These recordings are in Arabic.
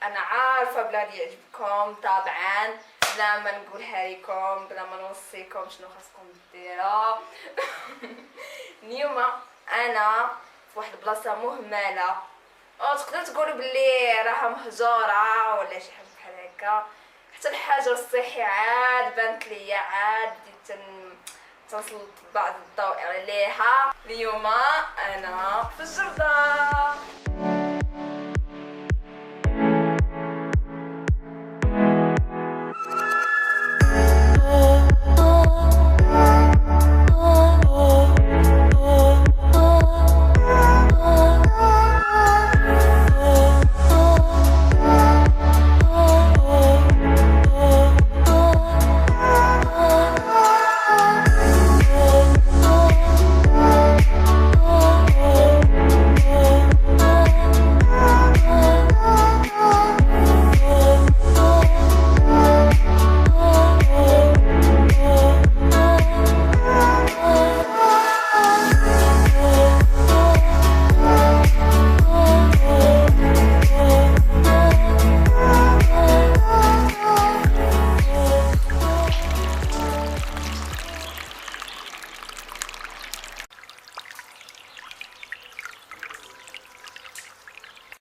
انا عارفه بلا يعجبكم طبعا، بلا ما نقولها لكم، بلا ما نوصيكم شنو خاصكم ديروا. اليوم انا في واحد البلاصه مهمله، او تقدروا تقولوا بلي راها مهجوره ولا شي حاجه بحال هكا. حتى الحجر الصحي عاد بانت ليا، عاد بديت تنسلط بعض الضوء عليها. اليوم انا في الجردة.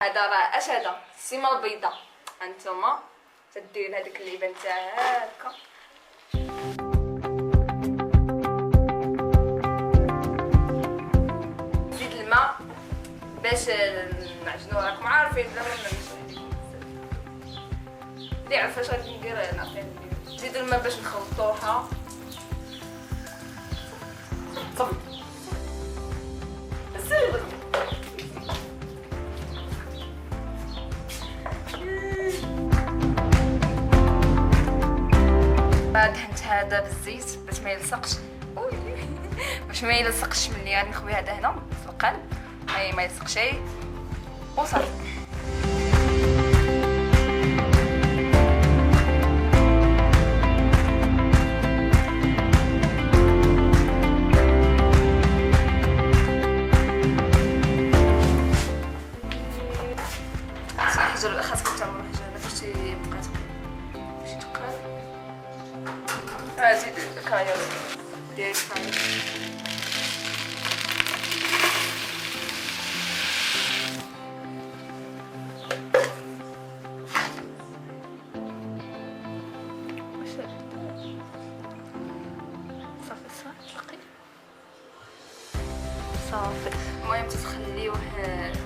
هذا راه اش هذا السيمه البيضاء، هانتوما تدير هذيك اللعيبه نتاعها هكا. زيد الماء باش نعجنو، راكم عارفين بلا ما نمشي اللي عرف اش غادي ندير نعطيه ندير. زيدو الماء باش نخلطوها صافي. دهنت هذا بالزيت باش ما يلصقش، باش ما يلصقش ملي غادي نخوي هذا هنا في القلب، ما يلصقش وصافي. الحجر خاصكم تعملوا الحجر باش يبقى باش يتقال. زيد الكايوس ديال الكايوس. صافي. المهم تخليوه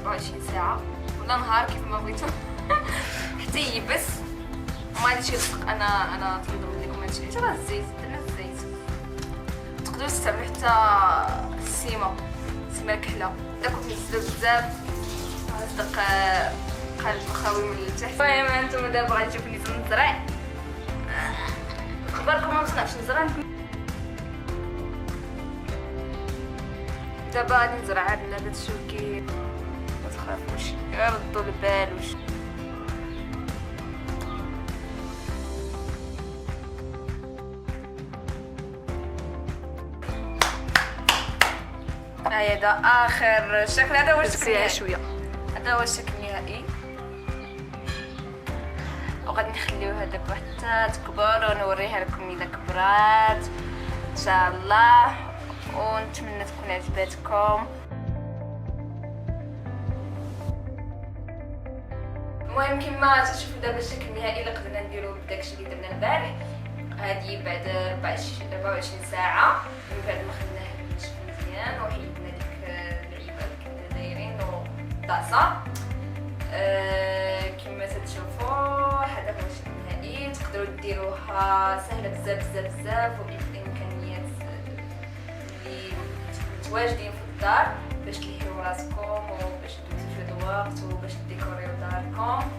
24 ساعه ولا نهار كيف ما بغيتو حتى يبس وما غاديش يلصق. انا تنظم لكم هادشي راه الزيت، درنا الزيت. تقدروا تستعملوا حتى السيمه الكحله الا كنت نزلوا بزاف غتصدق قلب مخاوي من التحت. المهم هانتوما دابا غادي تشوفوني تنزرع. اخباركم ما بغيتش نزرع، دابا غادي نزرع هاد النبات الشوكي. ما تخافوش، غير ردوا البال واش هذا اخر شكل. هذا هو الشكل النهائي شويه، هذا هو الشكل النهائي. وغادي نخليو هذاك حتى تكبر ونوريها لكم اذا كبرات ان شاء الله، ونتمنى تكون عجبتكم. المهم كما تشوفوا دابا الشكل النهائي اللي قدرنا نديرو بداكشي اللي درنا البارح. هذه بعد 24 ساعه من بعد ما خدناه نشف مزيان وحيدنا ديك اللعيبه اللي كنا دايرين والطاسه. كما تشوفوا هذا هو الشكل النهائي. تقدروا ديروها سهله بزاف بزاف بزاف وبالامكانيات اللي متواجدين في الدار باش تلهيو راسكم وباش تفيدوا وقت وباش ديكوريو داركم.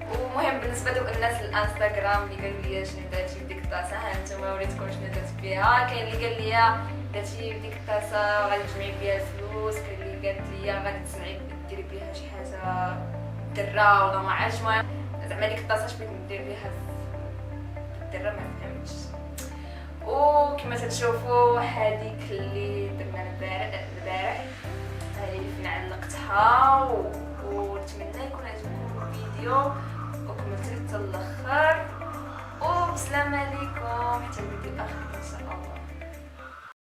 ومهم بالنسبه للناس الانستغرام اللي قالوا لي شنو درتي بديك الطاسه، ها نتوما وريتكم شنو درت بها. كاين اللي قال لي درتي بديك الطاسه غادي تجمعي بها الفلوس، كاين اللي قالت لي غادي تصنعي ديري بها شي حاجه درة ولا ما عرفتش. المهم زعما ديك الطاسه اش بغيت ندير بها الدرة ما فهمتش. وكما تشوفوا هذيك اللي درنا البارح هذه اللي فين علقتها. ونتمنى يكون عجبكم الفيديو حتى الاخر، وبسلامه عليكم حتى الفيديو اخر ان شاء الله.